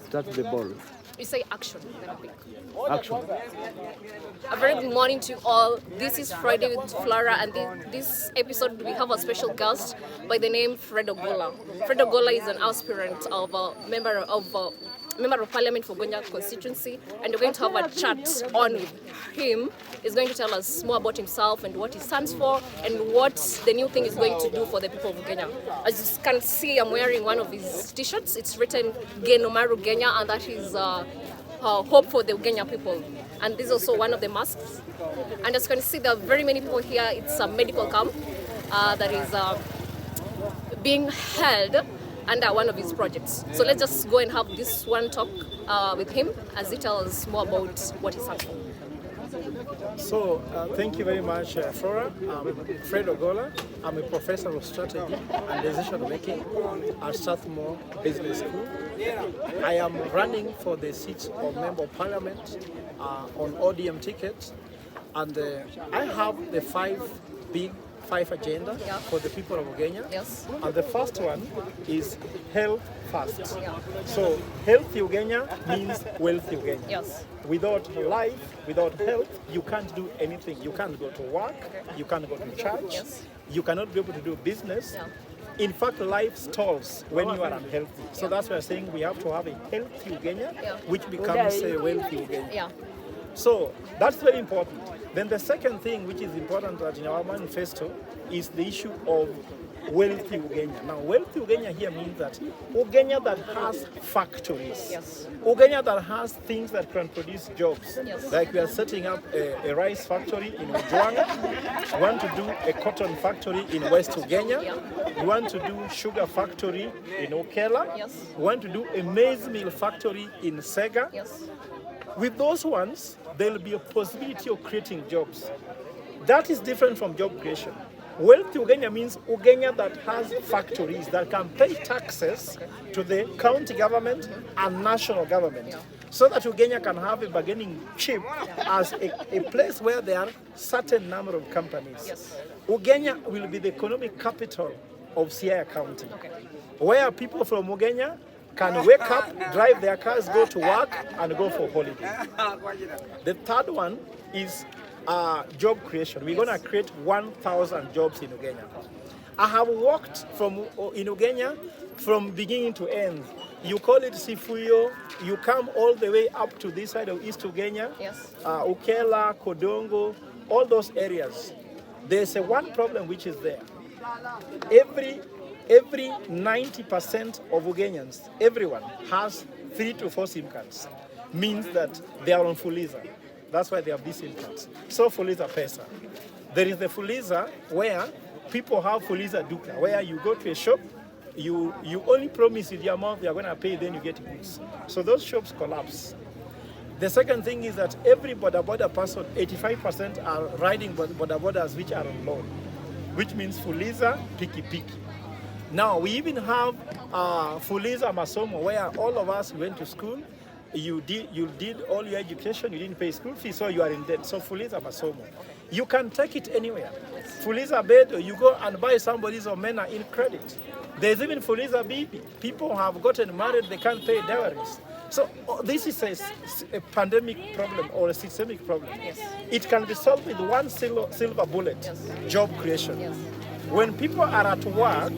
start the ball. You say action, then I pick. Action. A very good morning to you all. This is Friday with Flora, and this episode we have a special guest by the name Fred Ogola. Fred Ogola is an aspirant of a member of Parliament for Gonya constituency, and we're going to have a chat on with him. He's going to tell us more about himself and what he stands for and what the new thing is going to do for the people of Kenya. As you can see, I'm wearing one of his t-shirts. It's written Genomaru Kenya, and that is hope for the Ugenya people. And this is also one of the masks. And as you can see, there are very many people here. It's a medical camp that is being held under one of his projects. So let's just go and have this one talk with him as he tells us more about what he stands for. So, thank you very much, Flora. I'm Fred Ogola. I'm a professor of strategy and decision making at Strathmore Business School. I am running for the seat of Member of Parliament on ODM ticket, and I have the five agenda for the people of Kenya. Yes. And the first one is health first. So healthy Ugenya means wealthy Ugenya. Yes. Without life, without health, you can't do anything. You can't go to work, you can't go to church, you cannot be able to do business. Yeah. In fact, life stalls when you are unhealthy. So that's why we're saying we have to have a healthy Ugenya, which becomes a wealthy Ugenya. Yeah. So that's very important. Then the second thing which is important that in our manifesto is the issue of wealthy Ugenya. Now, wealthy Ugenya here means that Ugenya that has factories, Ugenya that has things that can produce jobs. Like we are setting up a rice factory in Ujwanga, we want to do a cotton factory in West Ugenya, we want to do sugar factory in Okela, we want to do a maize mill factory in Sega. With those ones, there will be a possibility of creating jobs. That is different from job creation. Wealthy Ugenya means Ugenya that has factories that can pay taxes to the county government and national government, so that Ugenya can have a bargaining chip as a place where there are certain number of companies. Ugenya will be the economic capital of Siaya County, where people from Ugenya can wake up, drive their cars, go to work, and go for holiday. The third one is job creation. We're going to create 1,000 jobs in Ugenya. I have worked in Ugenya from beginning to end. You call it Sifuyo, you come all the way up to this side of East Ugenya, Ukela, Kodongo, all those areas. There's one problem which is there. Every 90% of Ugenyans, everyone has 3 to 4 SIM cards. Means that they are on Fuliza. That's why they have these SIM cards. So Fuliza Pesa. There is the Fuliza where people have Fuliza Duka, where you go to a shop, you only promise with the amount they are going to pay, then you get goods. So those shops collapse. The second thing is that every border person, 85% are riding borders which are on loan, which means Fuliza, Piki. Now, we even have Fuliza Masomo, where all of us went to school. You did all your education, you didn't pay school fees, so you are in debt. So Fuliza Masomo. You can take it anywhere. Fuliza Bedo, you go and buy somebody's omena in credit. There's even Fuliza Bibi. People have gotten married, they can't pay dowries. So this is a pandemic problem or a systemic problem. It can be solved with one silver bullet, job creation. When people are at work,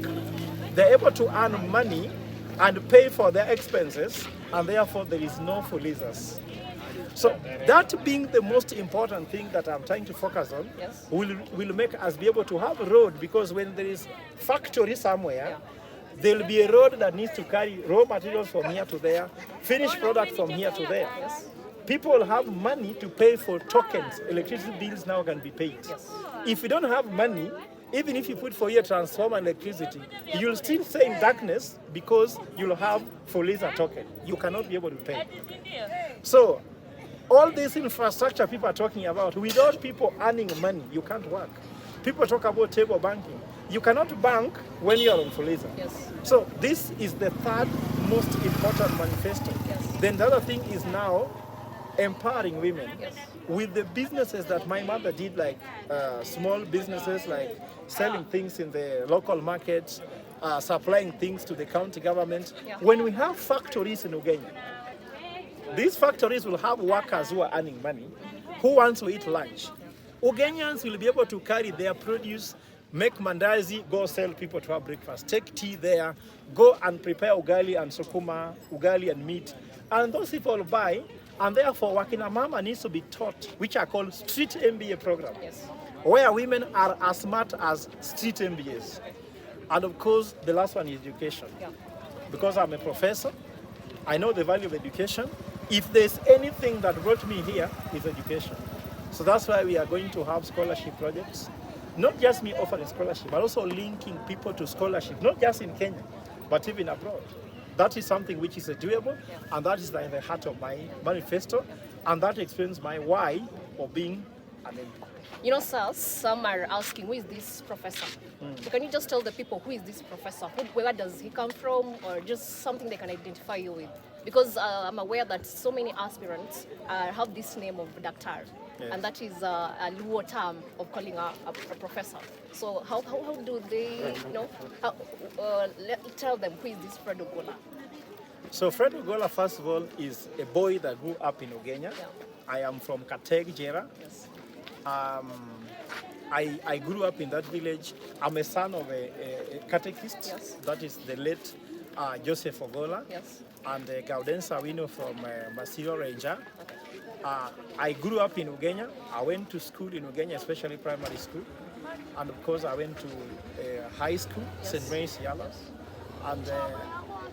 they're able to earn money and pay for their expenses, and therefore there is no Fulizas. So that being the most important thing that I'm trying to focus on, will make us be able to have a road, because when there is factory somewhere, there will be a road that needs to carry raw materials from here to there, finished product from here to there. People have money to pay for tokens. Electricity bills now can be paid. If you don't have money, even if you put for your transformer and electricity, you'll still stay in darkness because you'll have Fuliza token. You cannot be able to pay. So, all this infrastructure people are talking about, without people earning money, you can't work. People talk about table banking. You cannot bank when you're on Fuliza. So, this is the third most important manifesto. Then the other thing is now empowering women with the businesses that my mother did, like small businesses like selling things in the local markets, supplying things to the county government. When we have factories in Ugenya, These factories will have workers who are earning money, who want to eat lunch. Ugandan will be able to carry their produce, make mandazi, go sell people to have breakfast, take tea there, go and prepare ugali and sukuma, ugali and meat. And those people will buy, and therefore Wakina Mama needs to be taught, which are called street MBA programs, Yes. where women are as smart as street MBAs. And of course, the last one is education. Yeah. Because I'm a professor, I know the value of education. If there's anything that brought me here, it's education. So that's why we are going to have scholarship projects. Not just me offering scholarship, but also linking people to scholarship, not just in Kenya, but even abroad. That is something which is doable, and that is in the heart of my manifesto, and that explains my why of being an MP. You know, sir, some are asking, who is this professor? So can you just tell the people who is this professor? Where does he come from, or just something they can identify you with? Because I'm aware that so many aspirants have this name of doctor, Yes. and that is a Luo term of calling a professor. So how do they, tell them who is this Fred Ogola? So Fred Ogola, first of all, is a boy that grew up in Ugenya. Yeah. I am from Kateg, Jera. Yes. I grew up in that village. I'm a son of a catechist. Yes. That is the late Joseph Ogola. Yes. And Gaudensa Wino from Masiro Ranger. I grew up in Ugenya. I went to school in Ugenya, especially primary school. And of course, I went to high school, Yes. St. Mary's Yalas. And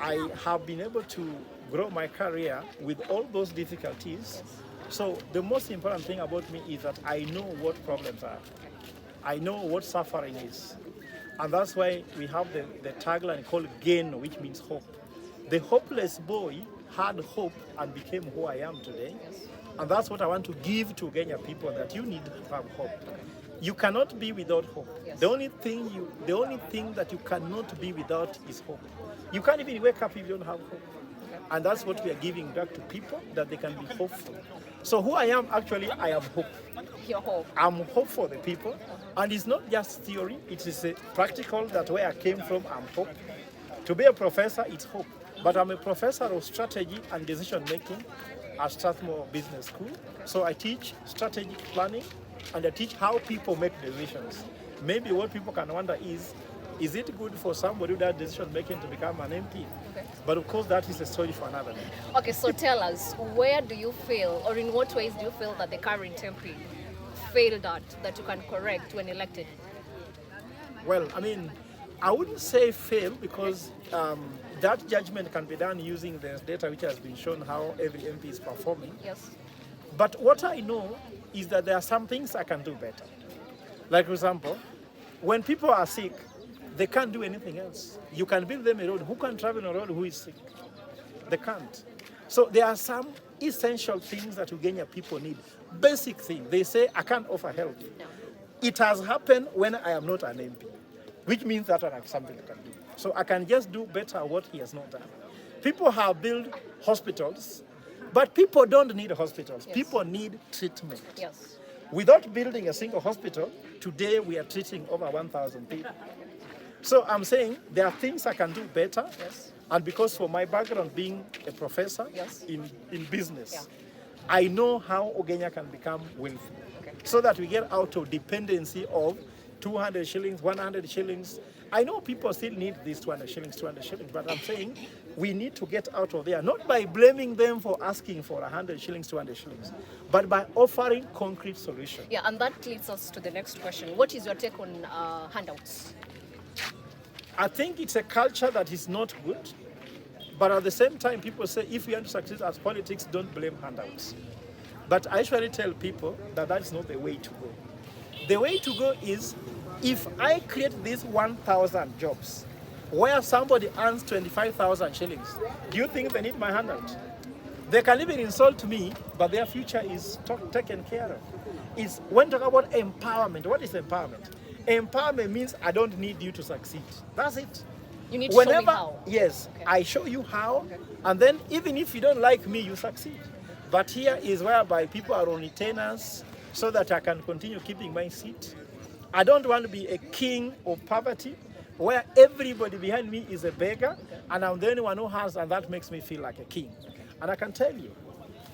I have been able to grow my career with all those difficulties. So the most important thing about me is that I know what problems are. I know what suffering is. And that's why we have the tagline called GAIN, which means hope. The hopeless boy had hope and became who I am today. And that's what I want to give to Kenya people, that you need to have hope. You cannot be without hope. Yes. The only thing that you cannot be without is hope. You can't even wake up if you don't have hope. And that's what we are giving back to people, that they can be hopeful. So who I am, actually, I am hope. Your hope. I'm hope for the people. And it's not just theory, it is a practical, that where I came from, I'm hope. To be a professor, it's hope. But I'm a professor of strategy and decision making at Strathmore Business School. So I teach strategic planning, and I teach how people make decisions. Maybe what people can wonder is it good for somebody who does decision making to become an MP? Okay. But of course, that is a story for another day. Okay, so tell us, where do you feel, or in what ways do you feel that the current MP failed at, that you can correct when elected? Well, I mean, I wouldn't say fail, because that judgment can be done using the data which has been shown how every MP is performing. Yes. But what I know is that there are some things I can do better. Like, for example, when people are sick, they can't do anything else. You can build them a road. Who can travel on a road who is sick? They can't. So there are some essential things that Ugenya people need. Basic thing. They say, I can't offer help. It has happened when I am not an MP, which means that I have something I can do. So I can just do better what he has not done. People have built hospitals, but people don't need hospitals. Yes. People need treatment. Yes. Without building a single hospital, today we are treating over 1,000 people. So I'm saying there are things I can do better. Yes. And because for my background being a professor Yes. in business, Yeah. I know how Ugenya can become wealthy. Okay. So that we get out of dependency of 200 shillings, 100 shillings. I know people still need these 200 shillings, but I'm saying we need to get out of there, not by blaming them for asking for 100 shillings, 200 shillings, but by offering concrete solutions. Yeah, and that leads us to the next question. What is your take on handouts? I think it's a culture that is not good, but at the same time, people say if we want to succeed as politics, don't blame handouts. But I usually tell people that that is not the way to go. The way to go is, if I create these 1,000 jobs where somebody earns 25,000 shillings, do you think they need my handout? They can even insult me, but their future is taken care of. It's when talk about empowerment. What is empowerment? Empowerment means I don't need you to succeed. That's it. You need to show me how. Yes, Okay. I show you how, and then even if you don't like me, you succeed. But here is whereby people are on retainers so that I can continue keeping my seat. I don't want to be a king of poverty where everybody behind me is a beggar and I'm the only one who has, and that makes me feel like a king. And I can tell you,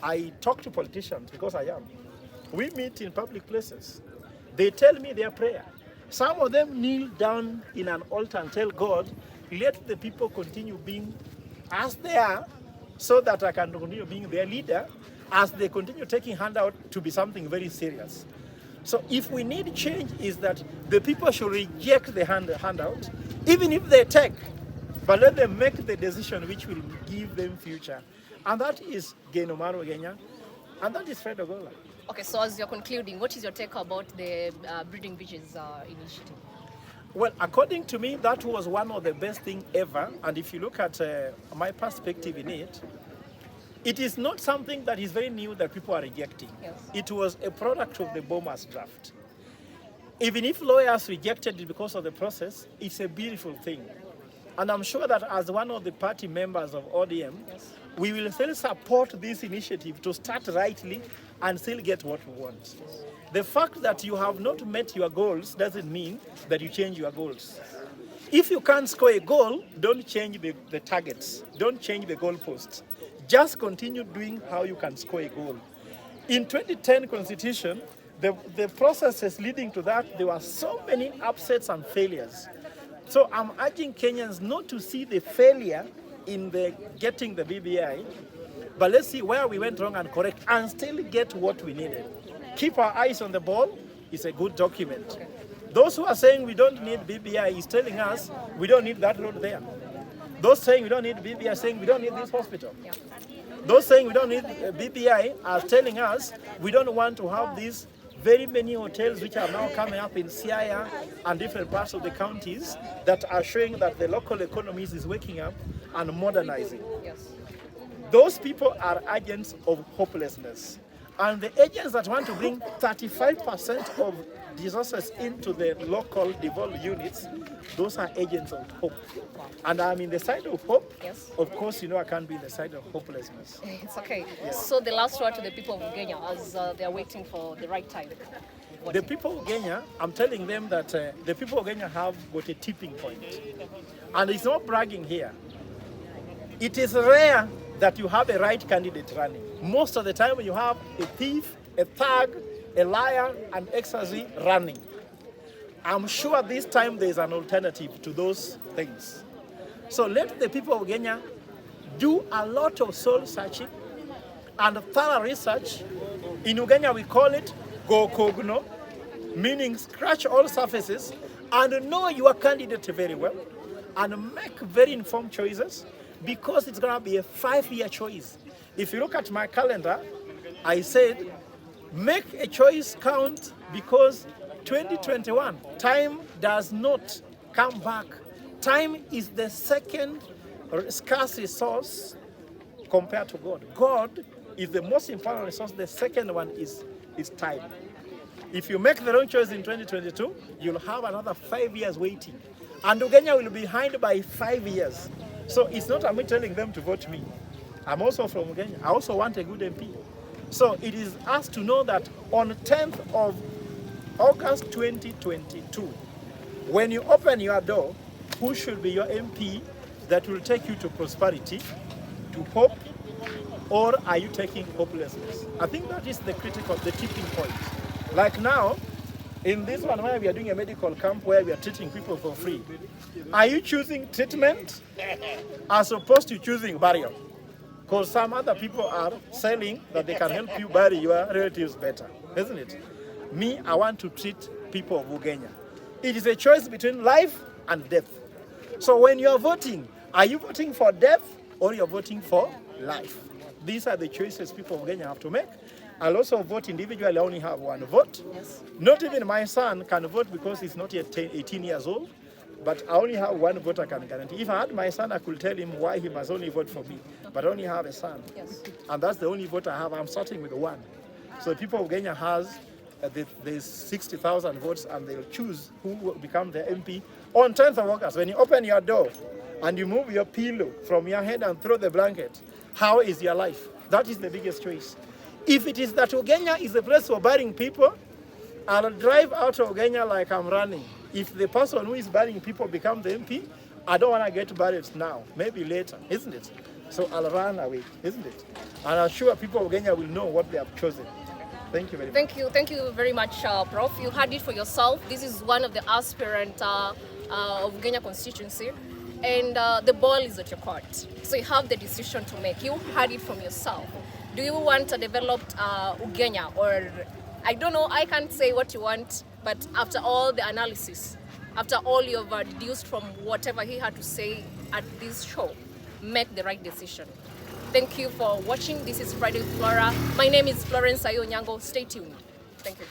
I talk to politicians because I am. We meet in public places. They tell me their prayer. Some of them kneel down in an altar and tell God, let the people continue being as they are so that I can continue being their leader as they continue taking handout to be something very serious. So if we need change is that the people should reject the handout, even if they take, but let them make the decision which will give them future. And that is Genomaro Genya, and that is Fred Ogola. Okay, so as you're concluding, what is your take about the Breeding Beaches initiative? Well, according to me, that was one of the best things ever. And if you look at my perspective in it, it is not something that is very new that people are rejecting. Yes. It was a product of the Bomas draft. Even if lawyers rejected it because of the process, it's a beautiful thing. And I'm sure that as one of the party members of ODM, Yes. we will still support this initiative to start rightly and still get what we want. The fact that you have not met your goals doesn't mean that you change your goals. If you can't score a goal, don't change the targets. Don't change the goalposts. Just continue doing how you can score a goal. In 2010 Constitution, the processes leading to that, there were so many upsets and failures. So I'm urging Kenyans not to see the failure in the getting the BBI, but let's see where we went wrong and correct and still get what we needed. Keep our eyes on the ball is a good document. Those who are saying we don't need BBI is telling us we don't need that road there. Those saying we don't need BBI are saying we don't need this hospital. Yeah. Those saying we don't need BBI are telling us we don't want to have these very many hotels which are now coming up in Siaya and different parts of the counties that are showing that the local economies is waking up and modernizing. Yes. Those people are agents of hopelessness. And the agents that want to bring 35% of resources into the local devolved units, those are agents of hope. And I'm in the side of hope. Yes. Of course, you know I can't be in the side of hopelessness. It's okay. So the last word to the people of Kenya as they're waiting for the right time. The people of Kenya, I'm telling them that the people of Kenya have got a tipping point. And it's not bragging here. It is rare that you have a right candidate running. Most of the time you have a thief, a thug, a liar, and ecstasy running. I'm sure this time there is an alternative to those things. So let the people of Kenya do a lot of soul searching and thorough research. In Uganda we call it go cogno, meaning scratch all surfaces and know your candidate very well and make very informed choices because it's going to be a 5-year choice. If you look at my calendar, I said make a choice count because 2021, time does not come back. Time is the second scarce resource compared to God. God is the most important resource. The second one is time. If you make the wrong choice in 2022, you'll have another 5 years waiting. And Uganda will be behind by 5 years. So it's not me telling them to vote me. I'm also from Uganda. I also want a good MP. So it is us to know that on 10th of August 2022, when you open your door, who should be your MP that will take you to prosperity, to hope, or are you taking hopelessness? I think that is the tipping point. Like now, in this one where we are doing a medical camp where we are treating people for free, are you choosing treatment as opposed to choosing burial? Because some other people are selling that they can help you bury your relatives better, isn't it? Me, I want to treat people of Uganda. It is a choice between life and death. So when you are voting, are you voting for death or you're voting for life? These are the choices people of Uganda have to make. I'll also vote individually. I only have one vote. Yes. Not even my son can vote because he's not yet 18 years old. But I only have one vote I can guarantee. If I had my son, I could tell him why he must only vote for me. But I only have a son. Yes. And that's the only vote I have. I'm starting with one. So people of Kenya has there's 60,000 votes and they'll choose who will become the MP on 10th of August. When you open your door and you move your pillow from your head and throw the blanket, how is your life? That is the biggest choice. If it is that Uganda is the place for burying people, I'll drive out of Uganda like I'm running. If the person who is burying people become the MP, I don't want to get buried now, maybe later, isn't it? So I'll run away, isn't it? And I'm sure people of Kenya will know what they have chosen. Thank you very much. Thank you very much, Prof. You heard it for yourself. This is one of the aspirants of Kenya constituency, and the ball is at your court. So you have the decision to make. You heard it from yourself. Do you want a developed Ugenya, or I don't know, I can't say what you want, but after all the analysis, after all you've deduced from whatever he had to say at this show, make the right decision. Thank you for watching. This is Friday with Flora. My name is Florence Ayo Nyango. Stay tuned. Thank you.